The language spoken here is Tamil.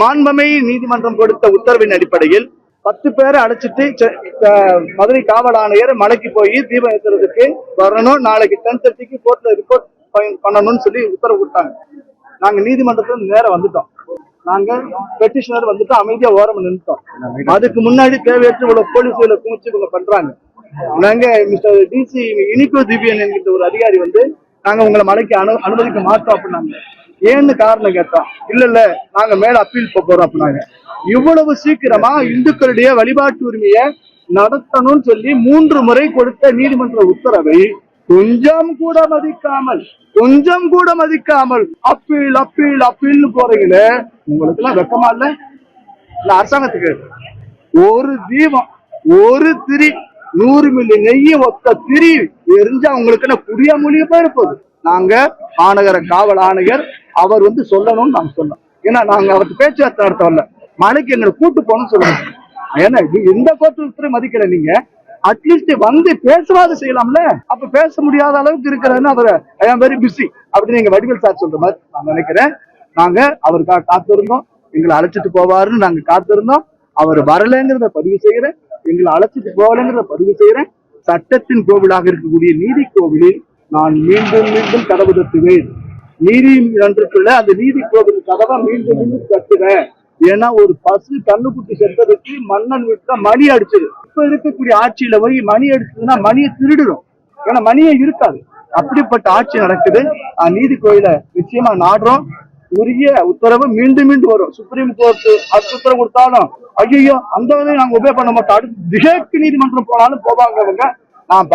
மாண்புமை நீதிமன்றம் கொடுத்த உத்தரவின் அடிப்படையில் 10 பேரை அழைச்சிட்டு மதுரை காவல் ஆணையர் மலைக்கு போய் தீபம் ஏற்றுறதுக்கு வரணும், நாளைக்கு 10:30 கோர்ட்ல ரிப்போர்ட் பண்ணணும்னு சொல்லி உத்தரவு கொடுத்தாங்க. நாங்க நீதிமன்றத்துல நேரம் வந்துட்டோம். நாங்க பெட்டிஷனர் வந்துட்டு அமைதியா ஓரம் நின்றுட்டோம். அதுக்கு முன்னாடி தேவையற்ற இவ்வளவு போலீஸ்களை குமிச்சு இவங்க பண்றாங்க. நாங்க மிஸ்டர் டிசி இனிகோ திவ்யன் என்கிற ஒரு அதிகாரி வந்து நாங்க உங்களை மலைக்கு அனுமதிக்க மாட்டோம் அப்படின்னாங்க. ஏன்னு காரணம் கேட்டோம். இல்ல நாங்க மேல அப்பீல் போறோம் அப்படின்னாங்க. இவ்வளவு சீக்கிரமா இந்துக்களுடைய வழிபாட்டு உரிமையை நடத்தணும்னு சொல்லி 3 முறை கொடுத்த நீதிமன்ற உத்தரவை கொஞ்சம் கூட மதிக்காமல் அப்பீல் அப்பீல் அப்பீல்னு போறீங்களே, உங்களுக்கு எல்லாம் வெக்கமா இல்ல? அரசாங்கத்துக்கு ஒரு தீபம், ஒரு திரி, 100 மில்லி நெய்ய ஒத்த திரி எரிஞ்சா உங்களுக்கு என்ன புரிய மொழிய போயிருப்போது. நாங்க மாநகர காவல் ஆணையர் அவர் வந்து சொல்லணும்னு நாங்க சொன்னோம். ஏன்னா நாங்க அவருக்கு பேச்சுவார்த்தை நடத்தவில்ல, மலைக்கு எங்களை கூட்டு போகணும்னு சொல்லுவோம். ஏன்னா எந்த கோர்ட்டு மதிக்கல, நீங்க அட்லீஸ்ட் வந்து பேசுவாது செய்யலாம்ல. அப்ப பேச முடியாத அளவுக்கு இருக்கிறன்னு அவர் ஐ ஆம் வெரி பிஸி அப்படின்னு எங்க வடிவேல் சார் சொல்ற மாதிரி நான் நினைக்கிறேன். நாங்க அவருக்காக காத்திருந்தோம், எங்களை அழைச்சிட்டு போவாருன்னு நாங்க காத்திருந்தோம். அவர் வரலைங்கிறத பதிவு செய்யறேன், எங்களை அழைச்சிட்டு போகலைங்கிறத பதிவு செய்யறேன். சட்டத்தின் கோவிலாக இருக்கக்கூடிய நீதி கோவிலில் நான் மீண்டும் மீண்டும் கதவு தட்டுவேன். நீதிமன்றத்துள்ள அந்த நீதி கோவில் கதவை மீண்டும் மீண்டும் தட்டுவேன். ஏன்னா ஒரு பசு கண்ணுக்குட்டி சென்றதுக்கு மன்னன் வீட்டுல மணி அடிச்சது. இப்ப இருக்கக்கூடிய ஆட்சியில போய் மணி அடிச்சதுன்னா மணியை திருடிடும், ஏன்னா மணியே இருக்காது. அப்படிப்பட்ட ஆட்சி நடக்குது. நீதி கோயில நிச்சயமா நாடுறோம். உரிய உத்தரவு மீண்டும் மீண்டும் வரும். சுப்ரீம் கோர்ட் அது உத்தரவு கொடுத்தாலும் ஐயோ அந்த நாங்க உபயோக பண்ண மாட்டோம், அடுத்து திகேக்கு நீதிமன்றம் போனாலும் போவாங்க அவங்க. நான்